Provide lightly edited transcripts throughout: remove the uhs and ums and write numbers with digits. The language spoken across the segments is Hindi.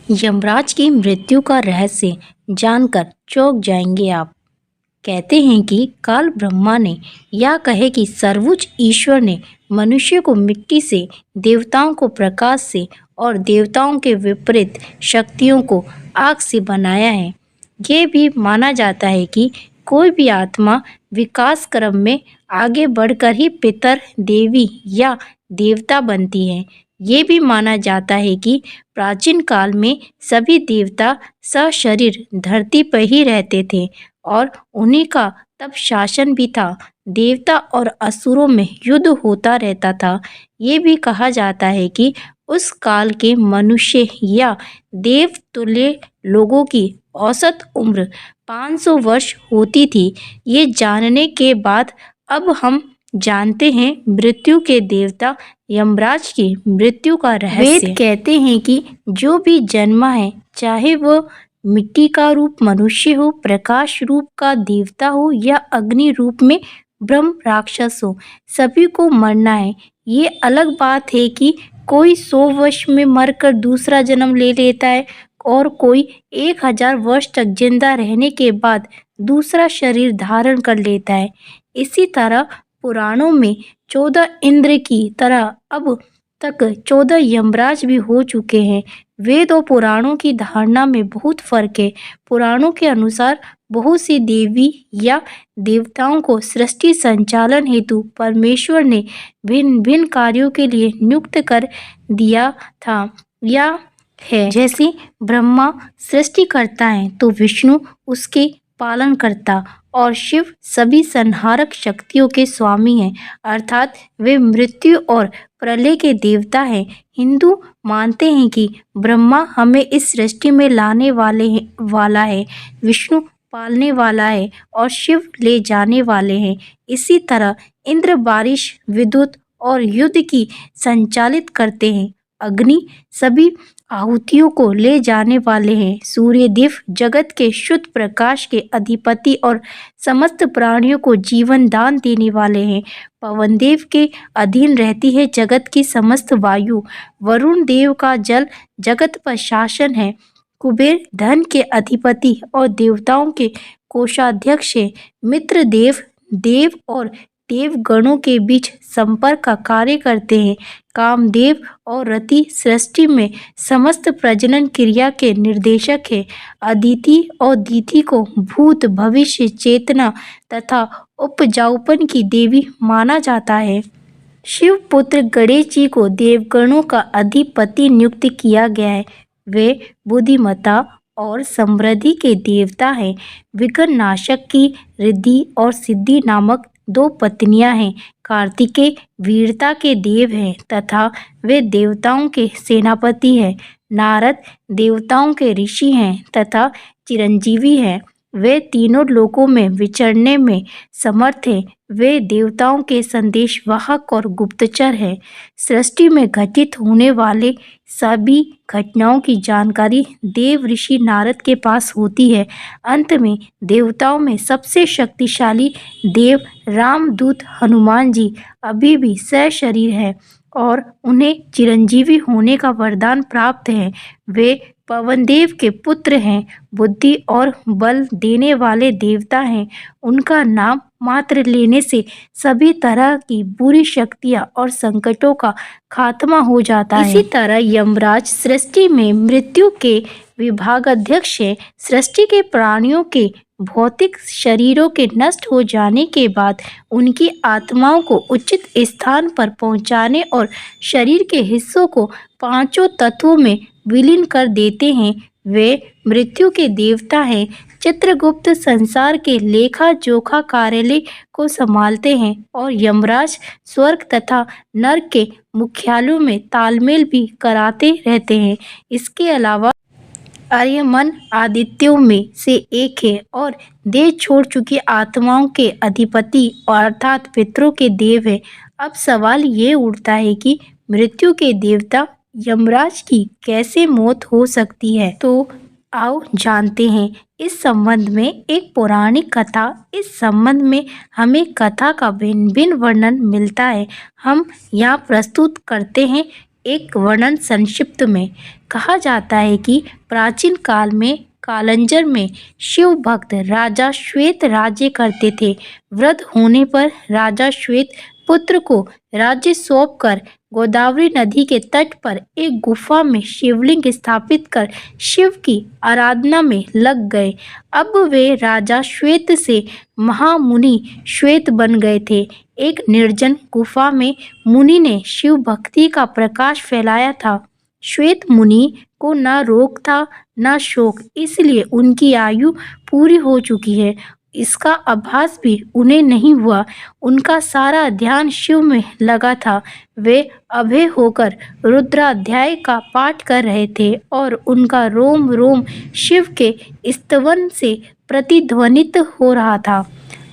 यमराज की मृत्यु का रहस्य जानकर चौंक जाएंगे आप। कहते हैं कि काल ब्रह्मा ने या कहे कि सर्वोच्च ईश्वर ने मनुष्य को मिट्टी से, देवताओं को प्रकाश से और देवताओं के विपरीत शक्तियों को आग से बनाया है। ये भी माना जाता है कि कोई भी आत्मा विकास क्रम में आगे बढ़कर ही पितर, देवी या देवता बनती है। ये भी माना जाता है कि प्राचीन काल में सभी देवता सशरीर धरती पर ही रहते थे और उन्हीं का तब शासन भी था। देवता और असुरों में युद्ध होता रहता था। ये भी कहा जाता है कि उस काल के मनुष्य या देवतुल्य लोगों की औसत उम्र 500 वर्ष होती थी। ये जानने के बाद अब हम जानते हैं मृत्यु के देवता यमराज की मृत्यु का रहस्य। वेद कहते हैं कि जो भी जन्मा है, चाहे वो मिट्टी का रूप मनुष्य हो, प्रकाश रूप का देवता हो या अग्नि रूप में ब्रह्म राक्षस हो, सभी को मरना है। ये अलग बात है कि कोई 100 वर्ष में मरकर दूसरा जन्म ले लेता है और कोई 1000 वर्ष तक जिंदा रहने के बाद दूसरा शरीर धारण कर लेता है। इसी तरह पुराणों में 14 इंद्र की तरह अब तक 14 यमराज भी हो चुके हैं। वेद और पुराणों की धारणा में बहुत फर्क है। पुराणों के अनुसार बहुत सी देवी या देवताओं को सृष्टि संचालन हेतु परमेश्वर ने भिन्न भिन्न कार्यों के लिए नियुक्त कर दिया था या है। जैसे ब्रह्मा सृष्टि करता है तो विष्णु उसके पालन करता और शिव सभी संहारक शक्तियों के स्वामी हैं, अर्थात वे मृत्यु और प्रलय के देवता हैं। हिंदू मानते हैं कि ब्रह्मा हमें इस सृष्टि में लाने वाला है, विष्णु पालने वाला है और शिव ले जाने वाले हैं। इसी तरह इंद्र बारिश, विद्युत और युद्ध की संचालित करते हैं। अग्नि सभी आहुतियों को ले जाने वाले हैं। सूर्यदेव जगत के शुद्ध प्रकाश के अधिपति और समस्त प्राणियों को जीवन दान देने वाले हैं। पवन देव के अधीन रहती है जगत की समस्त वायु। वरुण देव का जल जगत पर शासन है। कुबेर धन के अधिपति और देवताओं के कोषाध्यक्ष है। मित्र देव देव और देवगणों के बीच संपर्क का कार्य करते हैं। कामदेव और रति सृष्टि में समस्त प्रजनन क्रिया के निर्देशक है। अदिति और दिति को भूत, भविष्य, चेतना तथा उपजाऊपन की देवी माना जाता है। शिव पुत्र गणेश जी को देवगणों का अधिपति नियुक्त किया गया है। वे बुद्धिमत्ता और समृद्धि के देवता हैं। विघ्न नाशक की रिद्धि और सिद्धि नामक 2 पत्नियां हैं। कार्तिकेय वीरता के देव हैं तथा वे देवताओं के सेनापति हैं। नारद देवताओं के ऋषि हैं तथा चिरंजीवी हैं। वे तीनों लोकों में विचरने में समर्थ हैं। वे देवताओं के संदेशवाहक और गुप्तचर हैं। सृष्टि में घटित होने वाले सभी घटनाओं की जानकारी देव ऋषि नारद के पास होती है। अंत में देवताओं में सबसे शक्तिशाली देव रामदूत हनुमान जी अभी भी सशरीर हैं और उन्हें चिरंजीवी होने का वरदान प्राप्त है। वे पवनदेव के पुत्र हैं। बुद्धि और बल देने वाले देवता हैं। उनका नाम मात्र लेने से सभी तरह की बुरी शक्तियां और संकटों का खात्मा हो जाता है। इसी तरह यमराज सृष्टि में मृत्यु के विभागाध्यक्ष है। सृष्टि के प्राणियों के भौतिक शरीरों के नष्ट हो जाने के बाद उनकी आत्माओं को उचित स्थान पर पहुंचाने और शरीर के हिस्सों को 5 तत्वों में विलीन कर देते हैं। वे मृत्यु के देवता हैं। चित्रगुप्त संसार के लेखा जोखा कार्यालय को संभालते हैं और यमराज स्वर्ग तथा नरक के मुख्यालयों में तालमेल भी कराते रहते हैं। इसके अलावा आर्यमन आदित्यों में से एक है और देह छोड़ चुकी आत्माओं के अधिपति और अर्थात पितरों के देव है। अब सवाल ये उठता है कि मृत्यु के देवता यमराज की कैसे मौत हो सकती है। तो आओ जानते हैं इस संबंध में एक पौराणिक कथा। इस संबंध में हमें कथा का भिन्न भिन्न वर्णन मिलता है। हम यहाँ प्रस्तुत करते हैं एक वर्णन संक्षिप्त में कहा जाता है कि प्राचीन काल में कालंजर में शिव भक्त राजा श्वेत राज्य करते थे। वृद्ध होने पर राजा श्वेत पुत्र को राज्य सौंपकर गोदावरी नदी के तट पर एक गुफा में शिवलिंग स्थापित कर शिव की आराधना में लग गए। अब वे राजा श्वेत से महामुनि श्वेत बन गए थे। एक निर्जन गुफा में मुनि ने शिव भक्ति का प्रकाश फैलाया था। श्वेत मुनि को न रोग था न शोक, इसलिए उनकी आयु पूरी हो चुकी है। इसका आभास भी उन्हें नहीं हुआ। उनका सारा ध्यान शिव में लगा था। वे अभय होकर रुद्राध्याय का पाठ कर रहे थे और उनका रोम रोम शिव के स्तवन से प्रतिध्वनित हो रहा था।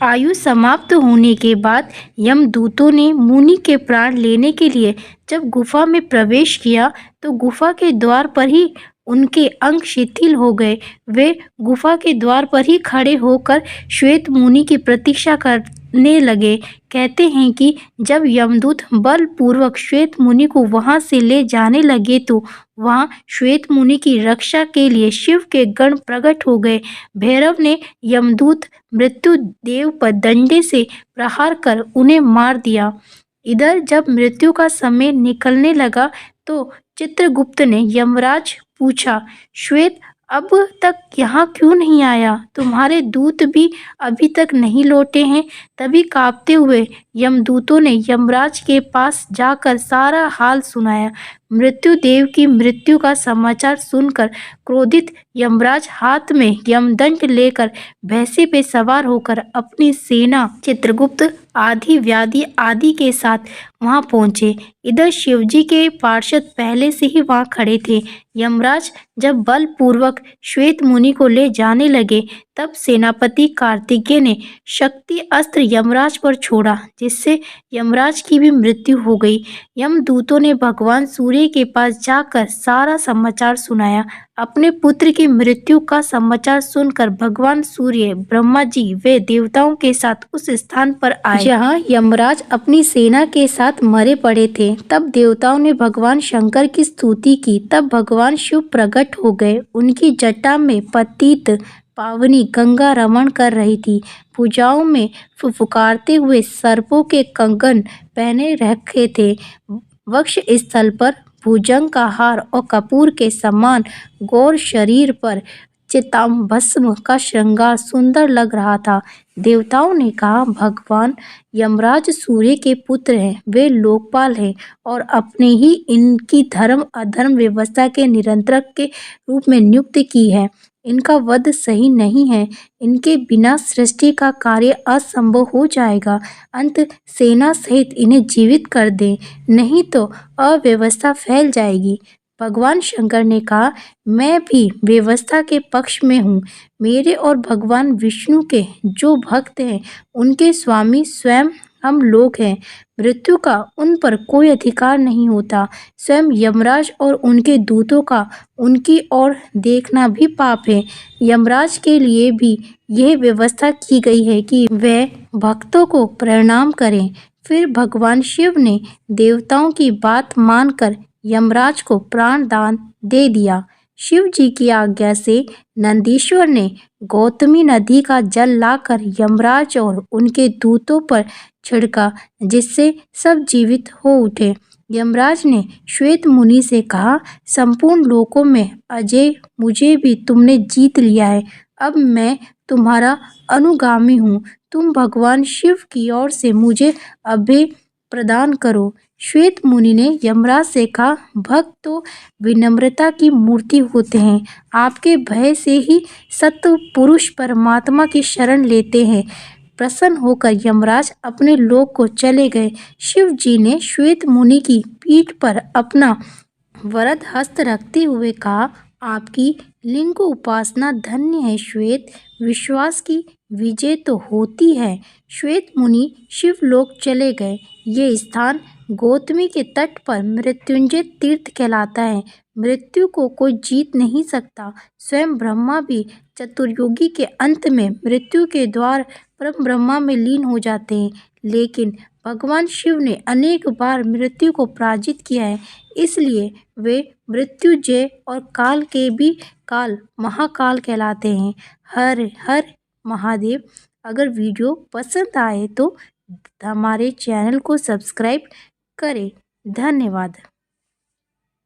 आयु समाप्त होने के बाद यमदूतों ने मुनि के प्राण लेने के लिए जब गुफा में प्रवेश किया तो गुफा के द्वार पर ही उनके अंग शिथिल हो गए। वे गुफा के द्वार पर ही खड़े होकर श्वेत मुनि की प्रतीक्षा करने लगे। कहते हैं कि जब यमदूत बलपूर्वक श्वेत मुनि को वहां से ले जाने लगे तो वहां श्वेत मुनि की रक्षा के लिए शिव के गण प्रकट हो गए। भैरव ने यमदूत मृत्यु देव पर डंडे से प्रहार कर उन्हें मार दिया। इधर जब मृत्यु का समय निकलने लगा तो चित्रगुप्त ने यमराज पूछा, श्वेत अब तक यहाँ क्यों नहीं आया? तुम्हारे दूत भी अभी तक नहीं लौटे हैं। तभी कांपते हुए यमदूतों ने यमराज के पास जाकर सारा हाल सुनाया। मृत्यु देव की मृत्यु का समाचार सुनकर क्रोधित यमराज हाथ में यमदंड लेकर भैंसे पे सवार होकर अपनी सेना चित्रगुप्त आदि व्याधि आदि के साथ वहां पहुंचे। इधर शिवजी के पार्षद पहले से ही वहां खड़े थे। यमराज जब बलपूर्वक श्वेत मुनि को ले जाने लगे तब सेनापति कार्तिकेय ने शक्ति अस्त्र यमराज पर छोड़ा, जिससे यमराज की भी मृत्यु हो गई। यमदूतों ने भगवान सूर्य के पास जाकर सारा समाचार सुनाया। अपने पुत्र की मृत्यु का समाचार सुनकर भगवान सूर्य, ब्रह्मा जी वे देवताओं के साथ उस स्थान पर आए जहां यमराज अपनी सेना के साथ मरे पड़े थे। तब देवताओं ने भगवान शंकर की स्तुति की। तब भगवान शिव प्रकट हो गए। उनकी जटा में पतित पावनी गंगा रमण कर रही थी। भुजाओं में फुफकारते हुए सर्पों के कंगन पहने रखे थे। वक्ष स्थल पर भुजंग का हार और कपूर के समान गौर शरीर पर चिताभस्म का श्रृंगार सुंदर लग रहा था। देवताओं ने कहा, भगवान यमराज सूर्य के पुत्र हैं। वे लोकपाल हैं और अपने ही इनकी धर्म अधर्म व्यवस्था के नियंत्रक के रूप में नियुक्त की है। इनका वध सही नहीं है। इनके बिना सृष्टि का कार्य असंभव हो जाएगा। अंत सेना सहित इन्हें जीवित कर दें, नहीं तो अव्यवस्था फैल जाएगी। भगवान शंकर ने कहा, मैं भी व्यवस्था के पक्ष में हूँ। मेरे और भगवान विष्णु के जो भक्त हैं उनके स्वामी स्वयं हम लोग हैं। मृत्यु का उन पर कोई अधिकार नहीं होता। स्वयं यमराज और उनके दूतों का उनकी ओर देखना भी पाप है। यमराज के लिए भी यह व्यवस्था की गई है कि वे भक्तों को प्रणाम करें। फिर भगवान शिव ने देवताओं की बात मानकर यमराज को प्राण दान दे दिया। शिव जी की आज्ञा से नंदीश्वर ने गौतमी नदी का जल लाकर यमराज और उनके दूतों पर छिड़का, जिससे सब जीवित हो उठे। यमराज ने श्वेत मुनि से कहा, संपूर्ण लोकों में अजय मुझे भी तुमने जीत लिया है। अब मैं तुम्हारा अनुगामी हूँ। तुम भगवान शिव की ओर से मुझे अभय प्रदान करो। श्वेत मुनि ने यमराज से कहा, भक्त तो विनम्रता की मूर्ति होते हैं। आपके भय से ही सत्य पुरुष परमात्मा की शरण लेते हैं। प्रसन्न होकर यमराज अपने लोक को चले गए। शिव जी ने श्वेत मुनि की पीठ पर अपना वरद हस्त रखते हुए कहा, आपकी लिंग उपासना धन्य है श्वेत। विश्वास की विजय तो होती है। श्वेत मुनि शिवलोक चले गए। ये स्थान गौतमी के तट पर मृत्युंजय तीर्थ कहलाता है। मृत्यु को कोई जीत नहीं सकता। स्वयं ब्रह्मा भी चतुर्युगी के अंत में मृत्यु के द्वार परम ब्रह्मा में लीन हो जाते हैं, लेकिन भगवान शिव ने अनेक बार मृत्यु को पराजित किया है, इसलिए वे मृत्युंजय और काल के भी काल महाकाल कहलाते हैं। हर हर महादेव। अगर वीडियो पसंद आए तो हमारे चैनल को सब्सक्राइब करें। धन्यवाद।